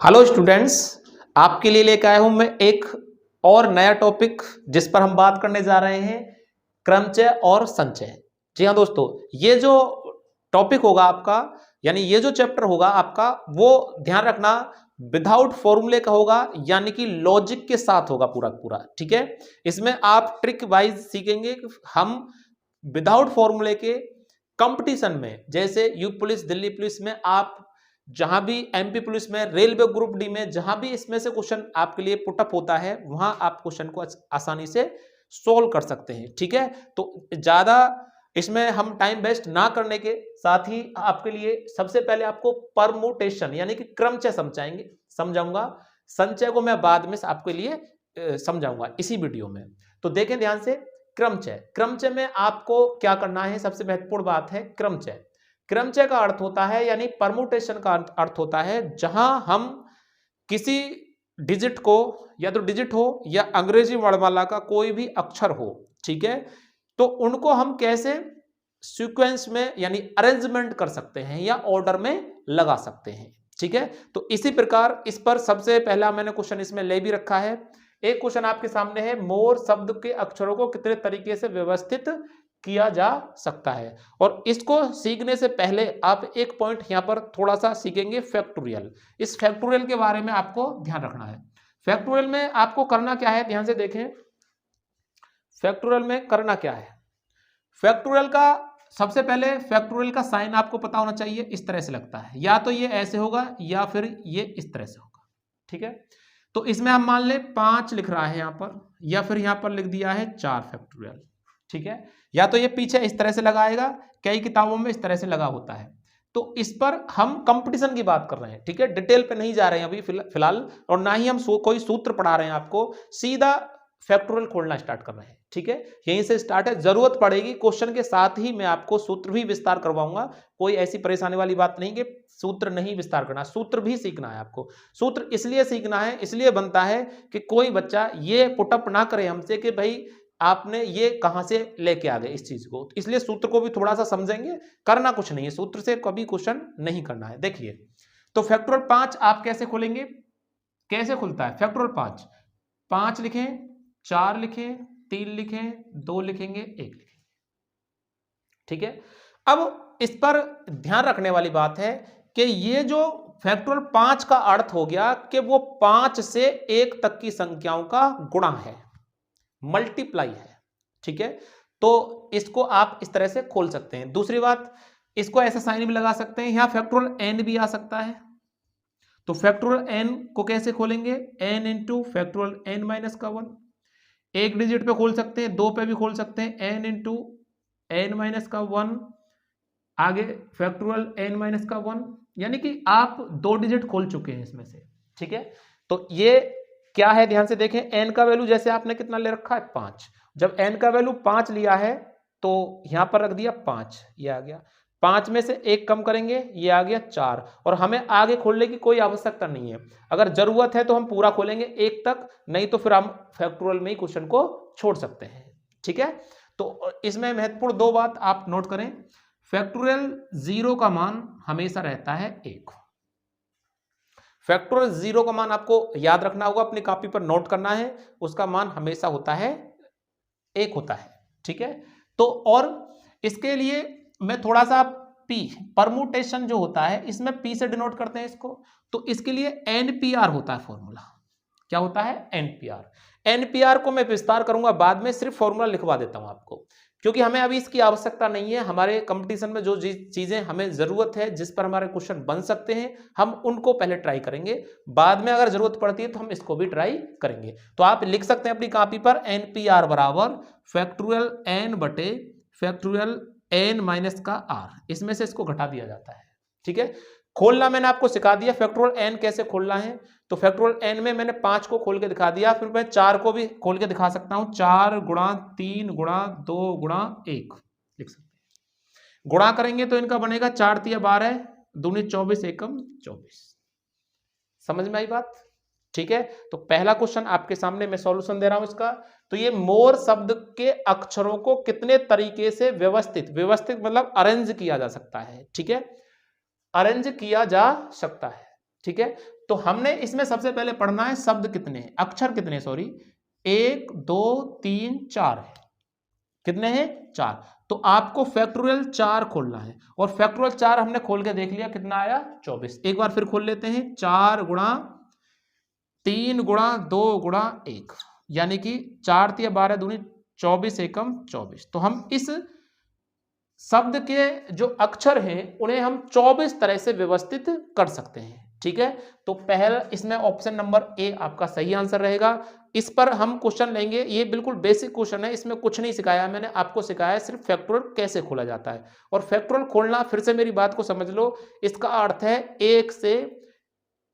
Hello students, आपके लिए लेकर आया हूं मैं एक और नया टॉपिक जिस पर हम बात करने जा रहे हैं क्रमचय और संचय। जी हाँ दोस्तों, ये जो टॉपिक होगा आपका यानी ये जो चैप्टर होगा आपका वो ध्यान रखना विदाउट फॉर्मूले का होगा, यानी कि लॉजिक के साथ होगा पूरा पूरा। ठीक है, इसमें आप ट्रिक वाइज सीखेंगे कि हम विदाउट फॉर्मूले के कंपटीशन में, जैसे यू पुलिस, दिल्ली पुलिस में, आप जहां भी एमपी पुलिस में, रेलवे ग्रुप डी में, जहां भी इसमें से क्वेश्चन आपके लिए पुटअप होता है वहां आप क्वेश्चन को आसानी से सोल्व कर सकते हैं। ठीक है, तो ज्यादा इसमें हम टाइम वेस्ट ना करने के साथ ही आपके लिए सबसे पहले आपको परमुटेशन यानी कि क्रमचय समझाऊंगा। संचय को मैं बाद में आपके लिए समझाऊंगा इसी वीडियो में। तो देखें ध्यान से, क्रमचय में आपको क्या करना है, सबसे महत्वपूर्ण बात है क्रमचय का अर्थ होता है यानी परमुटेशन का अर्थ होता है जहां हम किसी डिजिट को, या तो डिजिट हो या अंग्रेजी वर्णमाला का कोई भी अक्षर हो, ठीक है, तो उनको हम कैसे सीक्वेंस में यानी अरेंजमेंट कर सकते हैं या ऑर्डर में लगा सकते हैं। ठीक है, तो इसी प्रकार इस पर सबसे पहला मैंने क्वेश्चन इसमें ले भी रखा है। एक क्वेश्चन आपके सामने है, मोर शब्द के अक्षरों को कितने तरीके से व्यवस्थित किया जा सकता है। और इसको सीखने से पहले आप एक पॉइंट यहां पर थोड़ा सा सीखेंगे, फैक्टोरियल। इस फैक्टोरियल के बारे में आपको ध्यान रखना है। फैक्टोरियल में आपको करना क्या है, ध्यान से देखें। फैक्टोरियल में करना क्या है, फैक्टोरियल का सबसे पहले फैक्टोरियल का साइन आपको पता होना चाहिए। इस तरह से लगता है, या तो ये ऐसे होगा या फिर ये इस तरह से होगा। ठीक है, तो इसमें हम मान ले 5 लिख रहा है यहां पर, या फिर यहां पर लिख दिया है 4 फैक्टोरियल। ठीक है, या तो ये पीछे इस तरह से लगाएगा, कई किताबों में इस तरह से लगा होता है। तो इस पर हम कंपटीशन की बात कर रहे हैं। ठीक है, डिटेल पे नहीं जा रहे हैं अभी फिलहाल, और ना ही हम कोई सूत्र पढ़ा रहे हैं आपको, सीधा फैक्टोरियल खोलना स्टार्ट कर रहे हैं। ठीक है, यहीं से स्टार्ट है। जरूरत पड़ेगी क्वेश्चन के साथ ही मैं आपको सूत्र भी विस्तार करवाऊंगा। कोई ऐसी परेशानी वाली बात नहीं कि सूत्र नहीं विस्तार करना, सूत्र भी सीखना है आपको। सूत्र इसलिए सीखना है, इसलिए बनता है कि कोई बच्चा ये पुटअप ना करे हमसे कि भाई आपने ये कहां से लेके आ गए इस चीज को। इसलिए सूत्र को भी थोड़ा सा समझेंगे, करना कुछ नहीं है, सूत्र से कभी क्वेश्चन नहीं करना है। देखिए, तो फैक्टोरियल 5 आप कैसे खोलेंगे, कैसे खुलता है फैक्टोरियल 5? 5 लिखें, 4 लिखें, 3 लिखें, 2 लिखेंगे, 1 लिखेंगे। ठीक है, अब इस पर ध्यान रखने वाली बात है कि ये जो फैक्टोरियल 5 का अर्थ हो गया कि वो 5 से 1 तक की संख्याओं का गुणा है, मल्टीप्लाई है। ठीक है, तो इसको आप इस तरह से खोल सकते हैं। दूसरी बात, इसको ऐसा साइन भी लगा सकते हैं, यहां फैक्टोरियल एन भी आ सकता है। तो फैक्टोरियल एन को कैसे खोलेंगे, N into factorial N minus का 1। एक डिजिट पे खोल सकते हैं, 2 पे भी खोल सकते हैं, एन इंटू एन माइनस का 1, आगे फैक्टोरियल एन माइनस का 1, यानी कि आप 2 डिजिट खोल चुके हैं इसमें से। ठीक है, तो ये क्या है, ध्यान से देखें। एन का वैल्यू जैसे आपने कितना ले रखा है, 5। जब एन का वैल्यू 5 लिया है तो यहां पर रख दिया 5, ये आ गया। 5 में से 1 कम करेंगे, ये आ गया 4। और हमें आगे खोलने की कोई आवश्यकता नहीं है। अगर जरूरत है तो हम पूरा खोलेंगे 1 तक, नहीं तो फिर हम फैक्टोरियल में ही क्वेश्चन को छोड़ सकते हैं। ठीक है, तो इसमें महत्वपूर्ण 2 बात आप नोट करें। फैक्टोरियल 0 का मान हमेशा रहता है 1। फैक्टोरियल 0 का मान आपको याद रखना होगा, अपनी कॉपी पर नोट करना है। उसका मान हमेशा होता है 1 होता है। ठीक है, तो और इसके लिए मैं थोड़ा सा पी, परमुटेशन जो होता है इसमें पी से डिनोट करते हैं इसको, तो इसके लिए एनपीआर होता है फॉर्मूला। क्या होता है, एनपीआर। एनपीआर को मैं विस्तार करूंगा बाद में, सिर्फ फॉर्मूला लिखवा देता हूं आपको, क्योंकि हमें अभी इसकी आवश्यकता नहीं है। हमारे कंपटीशन में जो चीजें हमें जरूरत है, जिस पर हमारे क्वेश्चन बन सकते हैं, हम उनको पहले ट्राई करेंगे। बाद में अगर जरूरत पड़ती है तो हम इसको भी ट्राई करेंगे। तो आप लिख सकते हैं अपनी कॉपी पर, एनपीआर बराबर फैक्टोरियल एन बटे फैक्टोरियल एन माइनस का आर, इसमें से इसको घटा दिया जाता है। ठीक है, खोलना मैंने आपको सिखा दिया, फैक्टोरियल एन कैसे खोलना है। तो फैक्टोरियल एन में मैंने 5 को खोल के दिखा दिया, फिर मैं 4 को भी खोल के दिखा सकता हूं। 4 गुणा 3 गुणा 2 गुणा 1 लिख सकते हैं। गुणा करेंगे तो इनका बनेगा 4 तिया 12, दूनी 24, एकम 24। समझ में आई बात? ठीक है, तो पहला क्वेश्चन आपके सामने मैं सॉल्यूशन दे रहा हूं इसका। तो ये मोर शब्द के अक्षरों को कितने तरीके से व्यवस्थित मतलब अरेंज किया जा सकता है। ठीक है, अरेंज किया जा सकता है। ठीक है, तो हमने इसमें सबसे पहले पढ़ना है शब्द कितने हैं, अक्षर कितने, सॉरी 1 2 3 4 है। कितने हैं? 4। तो आपको फैक्टोरियल 4 खोलना है और फैक्टोरियल 4 हमने खोल के देख लिया, कितना आया 24। एक बार फिर खोल लेते हैं, 4 गुणा 3 गुणा 2 गुणा 1, यानी कि 4 3 12 दूनी 24 एकम 24। तो हम इस शब्द के जो अक्षर हैं उन्हें हम 24 तरह से व्यवस्थित कर सकते हैं। ठीक है, तो पहला इसमें ऑप्शन नंबर ए आपका सही आंसर रहेगा। इस पर हम क्वेश्चन लेंगे, ये बिल्कुल बेसिक क्वेश्चन है, इसमें कुछ नहीं सिखाया मैंने आपको, सिखाया सिर्फ फैक्टोरियल कैसे खोला जाता है। और फैक्टोरियल खोलना, फिर से मेरी बात को समझ लो, इसका अर्थ है 1 से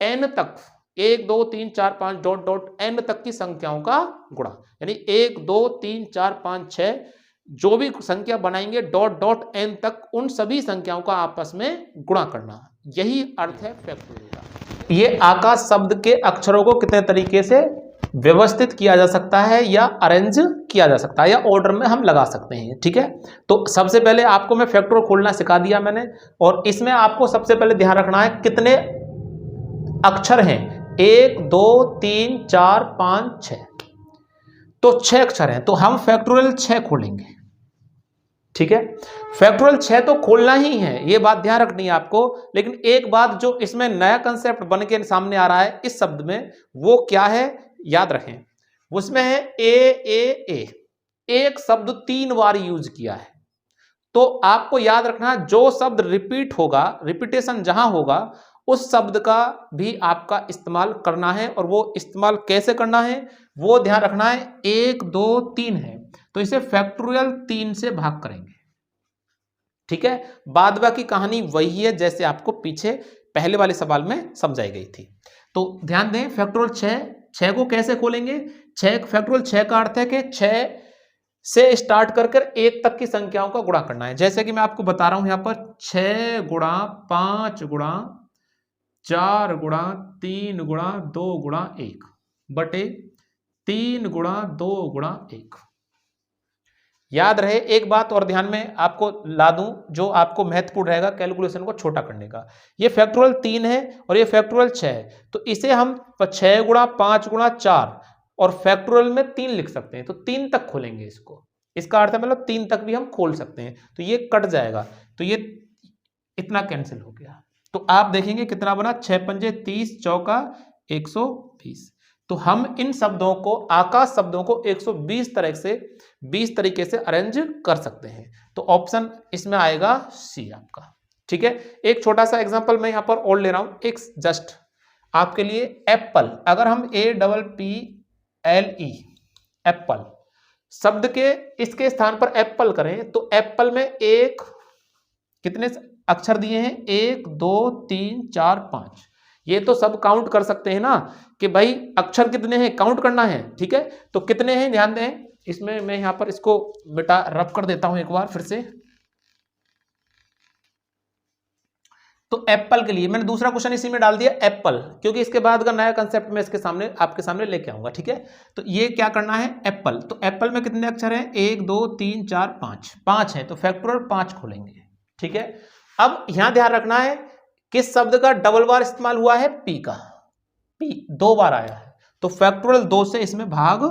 n तक, 1 2 3 4 5 डॉट डॉट n तक की संख्याओं का गुणा, यानी 1 2 3 4 5 6 जो भी संख्या बनाएंगे डॉट डॉट n तक, उन सभी संख्याओं का आपस में गुणा करना, यही अर्थ है फैक्टोरियल का। ये आकाश शब्द के अक्षरों को कितने तरीके से व्यवस्थित किया जा सकता है या अरेंज किया जा सकता है या ऑर्डर में हम लगा सकते हैं। ठीक है, तो सबसे पहले आपको मैं फैक्टोरियल खोलना सिखा दिया मैंने, और इसमें आपको सबसे पहले ध्यान रखना है कितने अक्षर हैं, 1 2 3 4 5 6, तो 6 अक्षर हैं, तो हम फैक्टोरियल 6 खोलेंगे। ठीक है, फैक्टोरियल 6 तो खोलना ही है, ये बात ध्यान रखनी है आपको। लेकिन एक बात जो इसमें नया कंसेप्ट बन के सामने आ रहा है इस शब्द में, वो क्या है याद रखें, उसमें है ए, एक शब्द 3 बार यूज किया है। तो आपको याद रखना, जो शब्द रिपीट होगा, रिपीटेशन जहां होगा, उस शब्द का भी आपका इस्तेमाल करना है। और वो इस्तेमाल कैसे करना है वो ध्यान रखना है। 1 2 3 है तो इसे फैक्टोरियल 3 से भाग करेंगे। ठीक है, बाद बाकी कहानी वही है जैसे आपको पीछे पहले वाले सवाल में समझाई गई थी। तो ध्यान दें, फैक्टोरियल 6 को कैसे खोलेंगे। फैक्टोरियल 6 का अर्थ है कि 6 से स्टार्ट कर 1 तक की संख्याओं का गुणा करना है। जैसे कि मैं आपको बता रहा हूं यहां पर 6 गुणा 5 गुणा 4 गुणा 3 गुणा 2 गुणा 1 बटे 3 गुणा 2 गुणा 1। याद रहे एक बात और ध्यान में आपको ला दूं जो आपको महत्वपूर्ण रहेगा कैलकुलेशन को छोटा करने का। ये फैक्टोरियल 3 है और ये फैक्टोरियल 6 है, तो इसे हम 6 गुणा 5 गुणा 4 और फैक्टोरियल में 3 लिख सकते हैं, तो 3 तक खोलेंगे इसको। इसका अर्थ है मतलब 3 तक भी हम खोल सकते हैं, तो ये कट जाएगा, तो ये इतना कैंसिल हो गया। तो आप देखेंगे कितना बना, 6 पंजे 30 चौका 120। तो हम इन शब्दों को, आकाश शब्दों को 120 तरह से 20 तरीके से अरेंज कर सकते हैं। तो ऑप्शन इसमें आएगा सी आपका। ठीक है, एक छोटा सा एग्जांपल मैं यहां पर और ले रहा हूं, एक जस्ट आपके लिए। एप्पल, अगर हम APPLE एप्पल शब्द के इसके स्थान पर एप्पल करें तो एप्पल में एक कितने अक्षर दिए हैं, 1 2 3 4 5। ये तो सब काउंट कर सकते हैं ना कि भाई अक्षर कितने हैं, काउंट करना है। ठीक है, तो कितने हैं ध्यान दें, इसमें मैं यहां पर इसको बेटा रब कर देता हूं एक बार फिर से। तो एप्पल के लिए मैंने दूसरा क्वेश्चन इसी में डाल दिया एप्पल, क्योंकि इसके बाद का नया कंसेप्ट मैं इसके सामने आपके सामने लेके आऊंगा। ठीक है, तो ये क्या करना है एप्पल, तो एप्पल में कितने अक्षर हैं, 1 2 3 4 5 है, तो फैक्टोरियल 5 खोलेंगे। ठीक है, अब यहां ध्यान रखना है किस शब्द का डबल बार इस्तेमाल हुआ है, पी का, पी 2 बार आया है, तो फैक्टोरियल 2 से इसमें भाग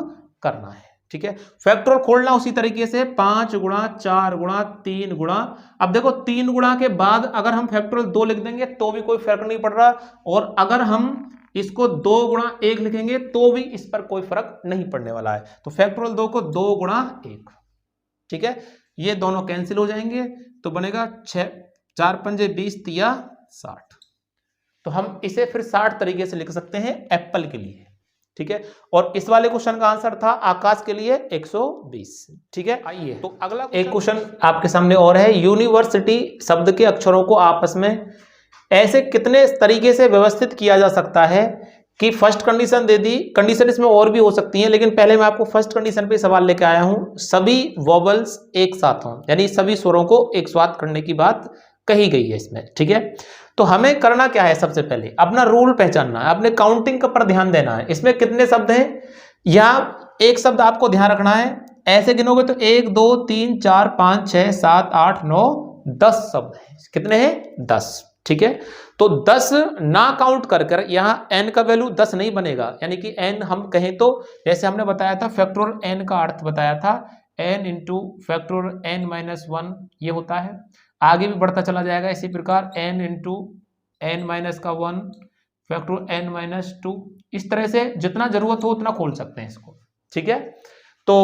करना है। ठीक है, फैक्टोरियल खोलना उसी तरीके से 5 गुणा 4 गुणा 3 गुणा। अब देखो 3 गुणा के बाद अगर हम फैक्टोरियल 2 लिख देंगे तो भी कोई फर्क नहीं पड़ रहा, और अगर हम इसको 2 गुणा 1 लिखेंगे तो भी इस पर कोई फर्क नहीं पड़ने वाला है। तो फैक्टोरियल 2 को 2 गुणा 1। ठीक है, ये दोनों कैंसिल हो जाएंगे, तो बनेगा 6 4 पंजे 20 तिया 60। तो हम इसे फिर 60 तरीके से लिख सकते हैं एप्पल के लिए। ठीक है, और इस वाले क्वेश्चन का आंसर था आकाश के लिए 120। ठीक है, आइए तो अगला एक क्वेश्चन आपके सामने और है। यूनिवर्सिटी शब्द के अक्षरों को आपस में ऐसे कितने तरीके से व्यवस्थित किया जा सकता है कि फर्स्ट कंडीशन दे दी, कंडीशन इसमें और भी हो सकती है, लेकिन पहले मैं आपको फर्स्ट कंडीशन पे सवाल लेके आया हूं, सभी वोवल्स एक साथ हों, यानी सभी स्वरों को एक साथ करने की बात कही गई है इसमें। ठीक है, तो हमें करना क्या है, सबसे पहले अपना रूल पहचानना है, अपने काउंटिंग पर ध्यान देना है। इसमें कितने शब्द हैं, या एक शब्द आपको ध्यान रखना है, ऐसे गिनोगे तो 1 2 3 4 5 6 7 8 9 10 शब्द हैं। कितने हैं, 10। ठीक है। तो 10 ना काउंट कर कर यहाँ n का वैल्यू 10 नहीं बनेगा, यानी कि n हम कहें तो जैसे हमने बताया था फैक्टोरियल n का अर्थ बताया था n into factorial n minus 1 ये होता है। आगे भी बढ़ता चला जाएगा इसी प्रकार n इंटू n माइनस का 1 फैक्टोरियल n माइनस 2, इस तरह से जितना जरूरत हो उतना खोल सकते हैं इसको, ठीक है। तो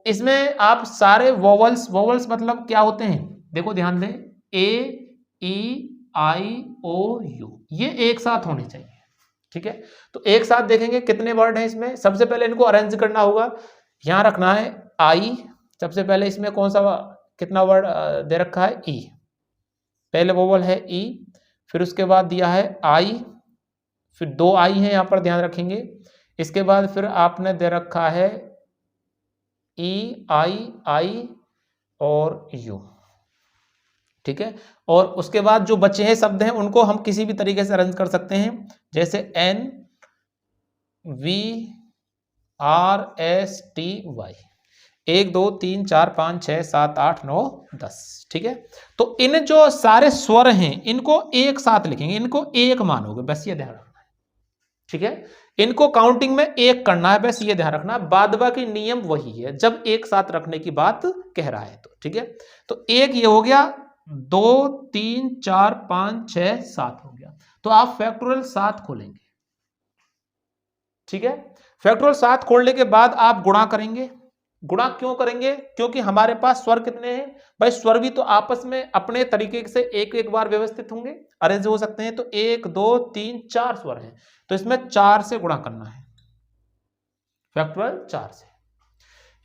इसमें आप सारे वोवल्स मतलब क्या होते हैं, देखो ध्यान दें, ए ई आई ओ यू ये एक साथ होने चाहिए, ठीक है। तो एक साथ देखेंगे कितने वर्ड हैं इसमें। सबसे पहले इनको अरेंज करना होगा, यहां रखना है आई, सबसे पहले इसमें कौन सा कितना वर्ड दे रखा है ई, पहले वोवल है ई, फिर उसके बाद दिया है आई, फिर 2 आई है यहां पर ध्यान रखेंगे, इसके बाद फिर आपने दे रखा है ई आई और यू, ठीक है। और उसके बाद जो बचे हैं शब्द हैं उनको हम किसी भी तरीके से अरेंज कर सकते हैं, जैसे N V R S T Y, 1 2 3 4 5 6 7 8 9 10, ठीक है। तो इन जो सारे स्वर हैं इनको एक साथ लिखेंगे, इनको एक मानोगे, बस ये ध्यान रखना है, ठीक है। इनको काउंटिंग में एक करना है, बस ये ध्यान रखना। बाद बाकी नियम वही है जब एक साथ रखने की बात कह रहा है तो, ठीक है। तो एक ये हो गया, 2 3 4 5 6 7 हो गया। तो आप फैक्टोरियल 7 खोलेंगे, ठीक है। फैक्टोरियल 7 खोलने के बाद आप गुणा करेंगे। गुणा क्यों करेंगे, क्योंकि हमारे पास स्वर कितने हैं भाई, स्वर भी तो आपस में अपने तरीके से एक एक बार व्यवस्थित होंगे, अरेंज हो सकते हैं। तो 1 2 3 4 स्वर हैं, तो इसमें 4 से गुणा करना है, फैक्टोरियल 4 से।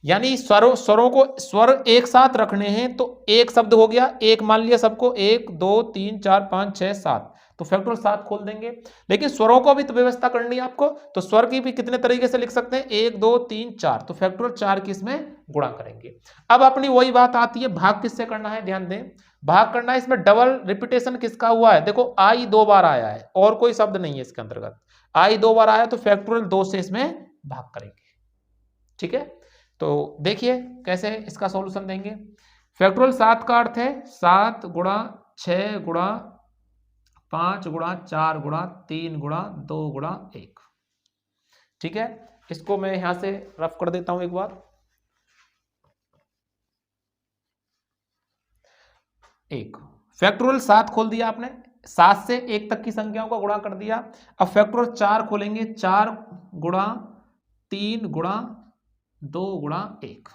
यानी स्वरों को स्वर एक साथ रखने हैं, तो एक शब्द हो गया, एक मान लिया सबको, 1 2 3 4 5 6 7, तो फैक्टोरियल 7 खोल देंगे। लेकिन स्वरों को भी तो व्यवस्था करनी है आपको, तो स्वर की भी कितने तरीके से लिख सकते हैं, 1 2 3 4, तो फैक्टोरियल 4 की इसमें गुणा करेंगे। अब अपनी वही बात आती है, भाग किससे करना है, ध्यान दें, भाग करना है। इसमें डबल रिपीटेशन किसका हुआ है, देखो आई 2 बार आया है और कोई शब्द नहीं है इसके अंतर्गत, आई 2 बार आया, तो फैक्टोरियल 2 से इसमें भाग करेंगे, ठीक है। तो देखिए कैसे इसका सॉल्यूशन देंगे। फैक्टोरियल 7 का अर्थ है 7 गुणा 6 गुणा 5 गुणा 4 गुणा 3 गुणा 2 गुणा 1, ठीक है। इसको मैं यहां से रफ कर देता हूं एक बार। 1 फैक्टोरियल 7 खोल दिया आपने, 7 से 1 तक की संख्याओं का गुणा कर दिया। अब फैक्टोरियल 4 खोलेंगे, 4 गुणा 3 गुणा 2 गुणा 1,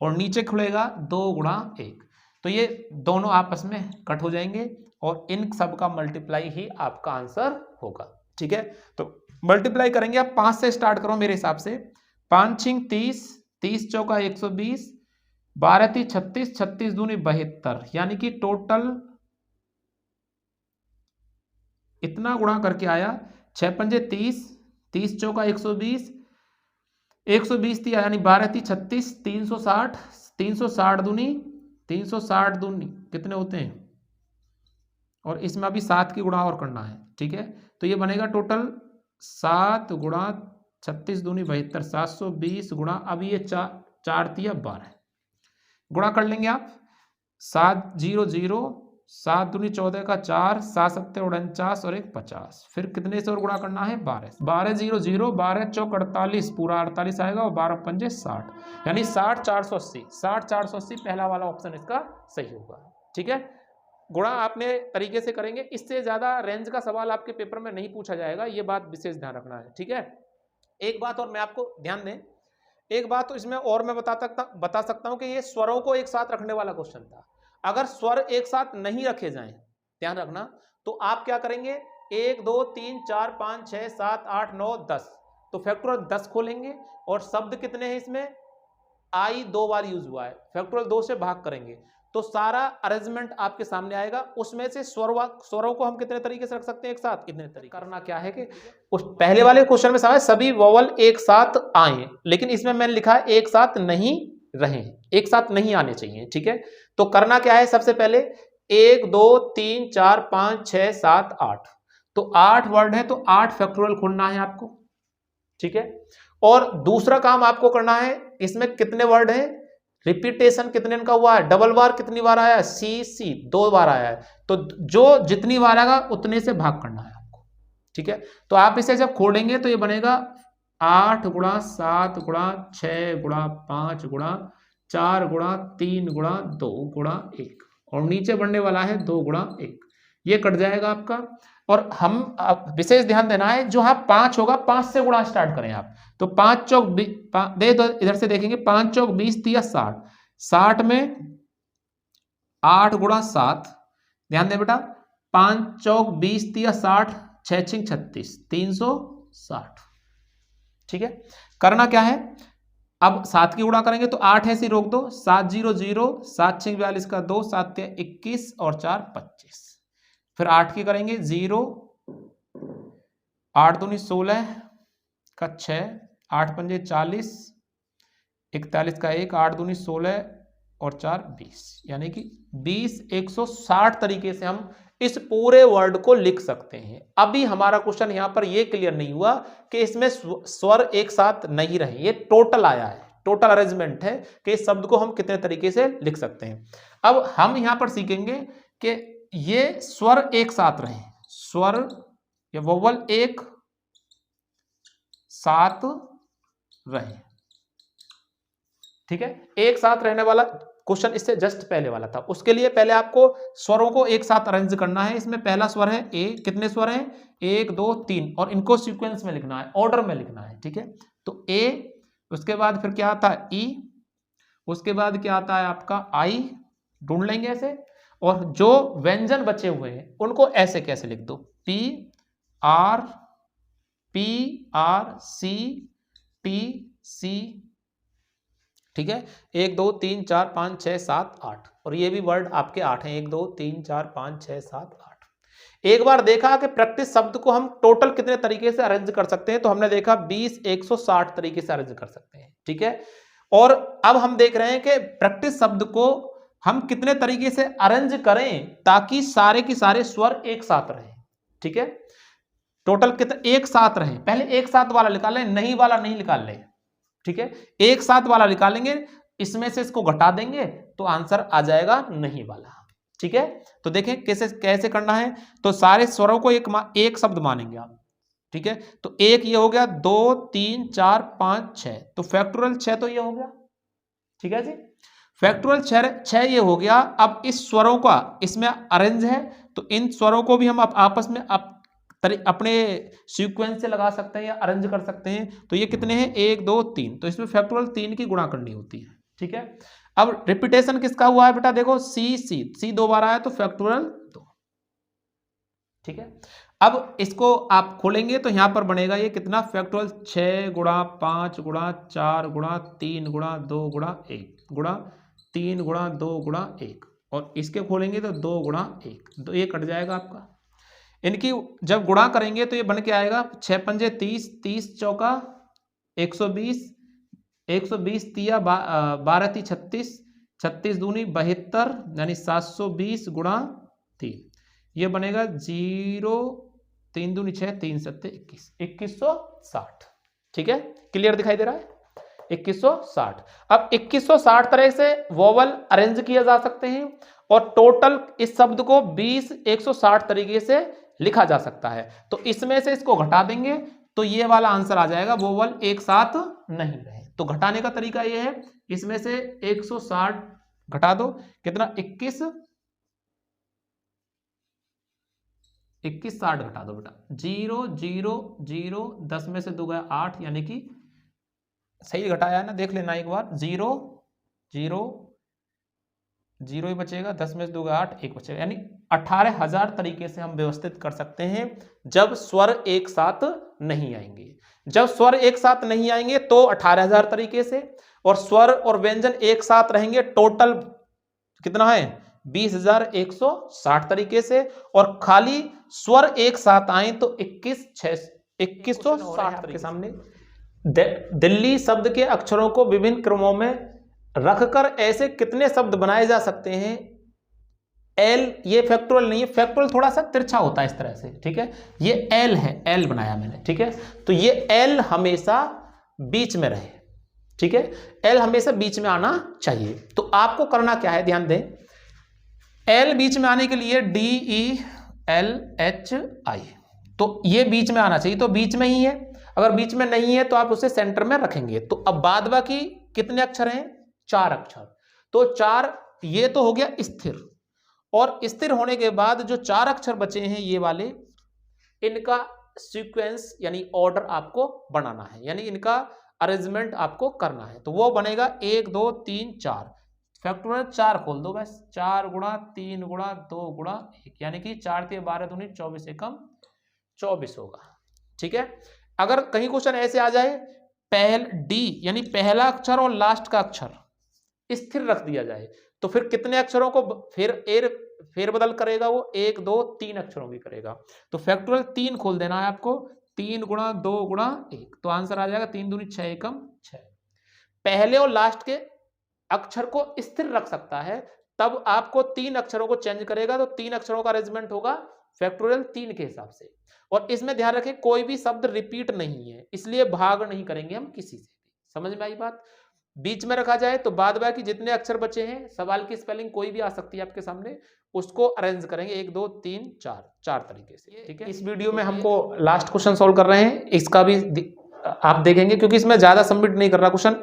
और नीचे खुलेगा 2 गुणा 1, तो ये दोनों आपस में कट हो जाएंगे और इन सब का मल्टीप्लाई ही आपका आंसर होगा, ठीक है। तो मल्टीप्लाई करेंगे, आप 5 से स्टार्ट करो मेरे हिसाब से, 5 6 30, 30 चौका 120, 12 3 36, 36 दूनी 72, यानी कि टोटल इतना गुणा करके आया, 6 पंजे 30, 30 चौका 120, 120 दिया, यानी 12 3 36, 360, 360 दूनी 360 दूनी कितने होते हैं, और इसमें अभी 7 की गुणा और करना है, ठीक है। तो ये बनेगा टोटल 7 गुणा 36 दूनी 72, 720 गुणा, अभी ये 4 दिया 12, गुणा कर लेंगे आप, 7 0 0, 7 दूनी 14 का 4, 7 7 49 और 1 50, फिर कितने से और गुणा करना है, 12, 12 0 0, 12 चौक 48, पूरा 48 आएगा, और 12 पंजे 60, यानी 60 480, 60 480 पहला वाला ऑप्शन इसका सही होगा, ठीक है। गुणा आपने तरीके से करेंगे, इससे ज्यादा रेंज का सवाल आपके पेपर में नहीं पूछा जाएगा, ये बात विशेष ध्यान रखना है, ठीक है। एक बात और मैं आपको ध्यान दें, एक बात तो इसमें और मैं बता सकता हूं कि ये स्वरों को एक साथ रखने वाला क्वेश्चन था। अगर स्वर एक साथ नहीं रखे जाएं, ध्यान रखना, तो आप क्या करेंगे, 1 2 3 4 5 6 7 8 9 10, तो फैक्टोरियल 10 खोलेंगे, और शब्द कितने हैं इसमें, आई 2 बार यूज हुआ है, फैक्टोरियल 2 से भाग करेंगे, तो सारा अरेंजमेंट आपके सामने आएगा। उसमें से स्वरों को हम कितने तरीके से रख सकते हैं एक साथ, कितने तरीके। करना क्या है कि उस पहले वाले क्वेश्चन में समझ सभी वोवल एक साथ आए, लेकिन इसमें मैंने लिखा है एक साथ नहीं रहे, एक साथ नहीं आने चाहिए, ठीक है। तो करना क्या है, सबसे पहले 1 2 3 4 5 6 7 8, तो 8 वर्ड है, तो 8 फैक्टोरियल खोलना है आपको, ठीक है। और दूसरा काम आपको करना है, इसमें कितने वर्ड है, रिपीटेशन कितने का हुआ है, डबल बार कितनी बार आया है, सी 2 बार आया है, तो जो जितनी बार आएगा उतने से भाग करना है आपको, ठीक है। तो आप इसे जब खोलेंगे तो ये बनेगा 8 गुणा 7 गुणा 6 गुणा 5 गुणा 4 गुणा 3 गुणा 2 गुणा 1, और नीचे बढ़ने वाला है 2 गुणा 1, ये कट जाएगा आपका। और हम विशेष ध्यान देना है, जो यहाँ 5 होगा 5 से गुणा स्टार्ट करें आप, तो 5 चौक दे दो, इधर से देखेंगे 5 चौक 20 तिया 60, 60 में 8 गुणा 7, ध्यान दें बेटा, 5 चौक 20 तिया 60, 6 छिंग 36, 360, ठीक है। करना क्या है, अब 7 की गुणा करेंगे तो 8 ऐसे रोक दो, 7 0 0, 7 छिंग 42 का 2, 7 तिया 21 और 4 25, फिर 8 की करेंगे 0, 8 दूनी 16 का 6, 8 पंजे 40, 41 का 1, 8 दूनी 16 और 4 20, यानी कि 20 160 तरीके से हम इस पूरे वर्ड को लिख सकते हैं। अभी हमारा क्वेश्चन यहां पर यह क्लियर नहीं हुआ कि इसमें स्वर एक साथ नहीं रहे, ये टोटल आया है, टोटल अरेंजमेंट है कि इस शब्द को हम कितने तरीके से लिख सकते हैं। अब हम यहां पर सीखेंगे कि ये स्वर एक साथ रहे, स्वर या वोवल एक साथ रहे, ठीक है। एक साथ रहने वाला क्वेश्चन इससे जस्ट पहले वाला था, उसके लिए पहले आपको स्वरों को एक साथ अरेंज करना है। इसमें पहला स्वर है ए, कितने स्वर हैं, 1 2 3, और इनको सीक्वेंस में लिखना है, ऑर्डर में लिखना है, ठीक है। तो ए, उसके बाद फिर क्या आता है ई, उसके बाद क्या आता है आपका आई, ढूंढ लेंगे ऐसे, और जो व्यंजन बचे हुए हैं उनको ऐसे कैसे लिख दो, P R C T C, ठीक है। 1 2 3 4 5 6 7 8, और ये भी वर्ड आपके 8 हैं, 1 2 3 4 5 6 7 8। एक बार देखा कि प्रैक्टिस शब्द को हम टोटल कितने तरीके से अरेंज कर सकते हैं, तो हमने देखा 20 160 तरीके से अरेंज कर सकते हैं, ठीक है। और अब हम देख रहे हैं कि प्रैक्टिस शब्द को हम कितने तरीके से अरेंज करें ताकि सारे के सारे स्वर एक साथ रहें, ठीक है। टोटल कितने एक साथ रहें, पहले एक साथ वाला निकाल लें, नहीं वाला नहीं निकाल लें, ठीक है। एक साथ वाला निकालेंगे, इसमें से इसको घटा देंगे तो आंसर आ जाएगा नहीं वाला, ठीक है। तो देखें कैसे कैसे करना है, तो सारे स्वरों को एक शब्द मानेंगे आप, ठीक है। तो एक ये हो गया, 2 3 4 5 6, तो फैक्टोरियल 6 तो ये हो गया, ठीक है जी, फैक्टोरियल 6 ये हो गया। अब इस स्वरों का इसमें अरेंज है, तो इन स्वरों को भी हम आपस में अपने सीक्वेंस से लगा सकते हैं या अरेंज कर सकते हैं। तो ये कितने हैं, 1 2 3, तो इसमें फैक्टोरियल 3 की गुणा करनी होती है, ठीक है। अब रिपीटेशन किसका हुआ है बेटा, देखो सी 2 बार आया तो फैक्टोरियल 2, ठीक है। अब इसको आप खोलेंगे तो यहां पर बनेगा ये कितना, फैक्टोरियल 6 गुणा 5 गुणा 4 गुणा 3 गुणा 2 गुणा 1 गुणा 3 गुणा 2 गुणा 1, और इसके खोलेंगे तो 2 गुणा 1, तो ये कट जाएगा आपका। इनकी जब गुणा करेंगे तो ये बन के आएगा 6 पंजे 30, 30 चौका 120, 120 तिया 12 ती 36, 36 दूनी 72, यानी 720 गुणा 3, ये बनेगा 0 3 दूनी 6 3 7 21, 2160, ठीक है। क्लियर दिखाई दे रहा है, 2160। अब 2160 तरह से वोवल अरेंज किया जा सकते हैं, और टोटल इस शब्द को 20 160 तरीके से लिखा जा सकता है। तो इसमें से इसको घटा देंगे तो ये वाला आंसर आ जाएगा, वोवल एक साथ नहीं रहे। तो घटाने का तरीका ये है, इसमें से 160 घटा दो, कितना 21 60 घटा दो बेटा, 0 0 0, 10 में से 2 गया 8, यानी कि सही घटाया है ना, देख लेना एक बार, 0 0 0 ही बचेगा, 10 में से 2 गया 8, 1 बचेगा, यानी 18,000 तरीके से हम व्यवस्थित कर सकते हैं जब स्वर एक साथ नहीं आएंगे। जब स्वर एक साथ नहीं आएंगे तो 18,000 तरीके से, और स्वर और व्यंजन एक साथ रहेंगे टोटल कितना है, 20,160 तरीके से, और खाली स्वर एक साथ आए तो 21,660 के सामने। दिल्ली शब्द के अक्षरों को विभिन्न क्रमों में रखकर ऐसे कितने शब्द बनाए जा सकते हैं। एल, ये फैक्टोरियल नहीं है, फैक्टोरियल थोड़ा सा तिरछा होता है इस तरह से, ठीक है। ये एल है, एल बनाया मैंने, ठीक है। तो ये एल हमेशा बीच में रहे, ठीक है, एल हमेशा बीच में आना चाहिए। तो आपको करना क्या है, ध्यान दें, एल बीच में आने के लिए DELHI, तो ये बीच में आना चाहिए, तो बीच में ही है। अगर बीच में नहीं है तो आप उसे सेंटर में रखेंगे। तो अब बाद बाकी कितने अक्षर हैं? 4 अक्षर। तो 4, ये तो हो गया स्थिर, और स्थिर होने के बाद जो 4 अक्षर बचे हैं ये वाले, इनका सीक्वेंस यानी ऑर्डर आपको बनाना है, यानी इनका अरेंजमेंट आपको करना है। तो वो बनेगा 1 2 3 4, फैक्टोरियल 4 खोल दो बस, 4 गुणा 3 गुणा 2 गुणा 1, यानी कि 4 3 12 दूनी 24 एकम 24 होगा। ठीक है। अगर कहीं क्वेश्चन ऐसे आ जाए, डी यानी पहला अक्षर और लास्ट का अक्षर स्थिर रख दिया जाए, तो फिर कितने अक्षरों को फेरबदल करेगा वो? 1 2 3 अक्षरों की करेगा। तो फैक्टोरियल 3 खोल देना है आपको, 3 गुणा 2 गुणा 1, तो आंसर आ जाएगा 3 दूनी 6 एकम 6। पहले और लास्ट के अक्षर को स्थिर रख सकता है, तब आपको 3 अक्षरों को चेंज करेगा, तो 3 अक्षरों का अरेंजमेंट होगा फैक्टोरियल 3 के हिसाब से। और इसमें ध्यान रखें कोई भी शब्द रिपीट नहीं है, इसलिए भाग नहीं करेंगे हम किसी से भी। समझ में आई बात? बीच में रखा जाए तो बाद बाकी जितने अक्षर बचे हैं, सवाल की स्पेलिंग कोई भी आ सकती है आपके सामने, उसको अरेंज करेंगे 1 2 3 4 तरीके से। ठीक है। इस वीडियो में हमको लास्ट क्वेश्चन सोल्व कर रहे हैं, इसका भी आप देखेंगे, क्योंकि इसमें ज्यादा सबमिट नहीं कर रहा क्वेश्चन,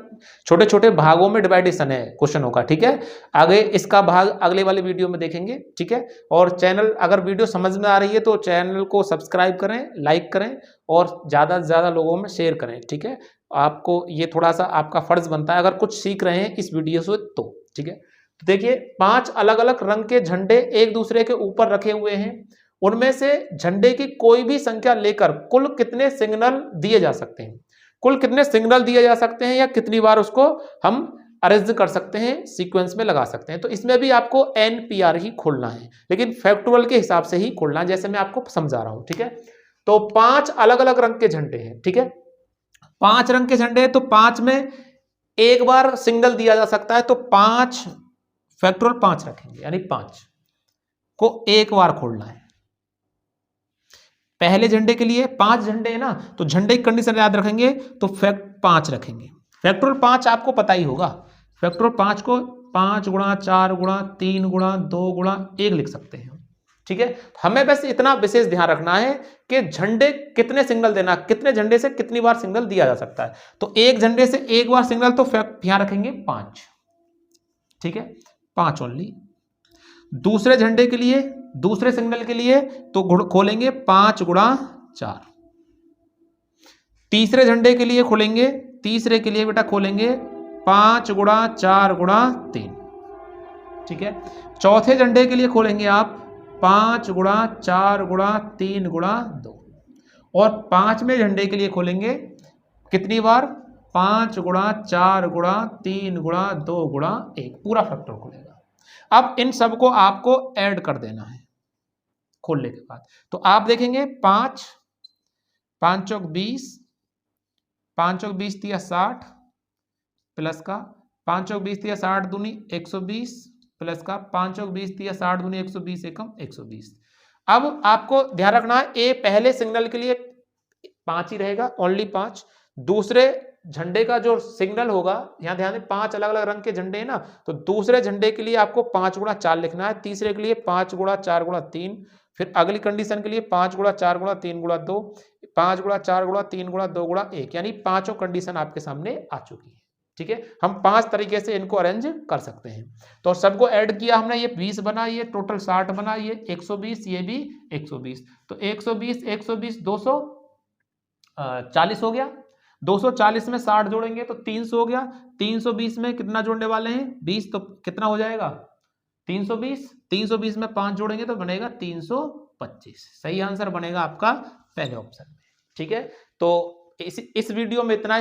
छोटे छोटे भागों में डिवाइडेशन है क्वेश्चनों का। ठीक है। आगे इसका भाग अगले वाले वीडियो में देखेंगे। ठीक है। और चैनल, अगर वीडियो समझ में आ रही है तो चैनल को सब्सक्राइब करें, लाइक करें और ज्यादा से ज्यादा लोगों में शेयर करें। ठीक है। आपको ये थोड़ा सा आपका फर्ज बनता है अगर कुछ सीख रहे हैं इस वीडियो से तो। ठीक है। तो देखिए 5 अलग अलग रंग के झंडे एक दूसरे के ऊपर रखे हुए हैं, उनमें से झंडे की कोई भी संख्या लेकर कुल कितने सिग्नल दिए जा सकते हैं? कुल कितने सिग्नल दिए जा सकते हैं, या कितनी बार उसको हम अरेंज कर सकते हैं, सीक्वेंस में लगा सकते हैं? तो इसमें भी आपको NPR ही खोलना है, लेकिन फैक्टोरियल के हिसाब से ही खोलना है, जैसे मैं आपको समझा रहा हूं। ठीक है। तो 5 अलग अलग रंग के झंडे हैं। ठीक है। 5 रंग के झंडे हैं, तो 5 में एक बार सिग्नल दिया जा सकता है, तो 5 फैक्टोरियल 5 रखेंगे, यानी 5 को एक बार खोलना है। पहले झंडे के लिए 5 झंडे है ना, तो झंडे की कंडीशन याद रखेंगे, तो फैक्ट 5 रखेंगे। फैक्टोरियल 5 आपको पता ही होगा, फैक्टोरियल 5 को 5 गुणा 4 गुणा 3 गुणा 2 गुणा 1 लिख सकते हैं। ठीक है। हमें बस इतना विशेष ध्यान रखना है कि झंडे कितने सिग्नल देना, कितने झंडे से कितनी बार सिग्नल दिया जा सकता है। तो एक झंडे से एक बार सिग्नल, तो यहां रखेंगे 5। ठीक है। 5 ओनली। दूसरे झंडे के लिए, दूसरे सिग्नल के लिए तो खोलेंगे 5 गुणा 4। तीसरे झंडे के लिए खोलेंगे, तीसरे के लिए बेटा खोलेंगे 5 गुणा 4 गुणा 3। ठीक है। चौथे झंडे के लिए खोलेंगे आप 5 गुणा 4 गुणा 3 गुणा 2। और 5वें झंडे के लिए खोलेंगे कितनी बार? 5 गुणा 4 गुणा 3 गुणा 2 गुणा 1, पूरा फैक्टर खोलेगा। अब इन सबको आपको ऐड कर देना है खोलने के बाद। तो आप देखेंगे 5 5 चौक 20, 5 चौक 20 दिया 60 प्लस का 5 चौक 20 दिया 60 दूनी 120 प्लस का 5 चौक 20 दिया 60 दूनी 120 एकम 120। अब आपको ध्यान रखना है, ए पहले सिग्नल के लिए 5 ही रहेगा, ओनली 5। दूसरे झंडे का जो सिग्नल होगा, यहां ध्यान दें 5 अलग अलग रंग के झंडे हैं ना, तो दूसरे झंडे के लिए आपको 5 गुणा 4 लिखना है, तीसरे के लिए 5 गुणा 4 गुणा 3, फिर अगली कंडीशन के लिए 5 गुणा 4 गुणा 3 गुणा 2, 5 गुणा 4 गुणा 3 गुणा 2 गुणा 1, यानी पांचों कंडीशन आपके सामने आ चुकी है। ठीक है। हम 5 तरीके से इनको अरेंज कर सकते हैं। तो सबको ऐड किया हमने, ये 20 बना, ये टोटल 60 बना, ये 120, ये भी 120। तो 120 120 240 हो गया। 240 में 60 जोड़ेंगे तो 300 हो गया। 320 में कितना जोड़ने वाले हैं? 20, तो कितना हो जाएगा? 320। 320 में 5 जोड़ेंगे तो बनेगा 325। सही आंसर बनेगा आपका पहले ऑप्शन में। ठीक है। तो इस वीडियो में इतना ही।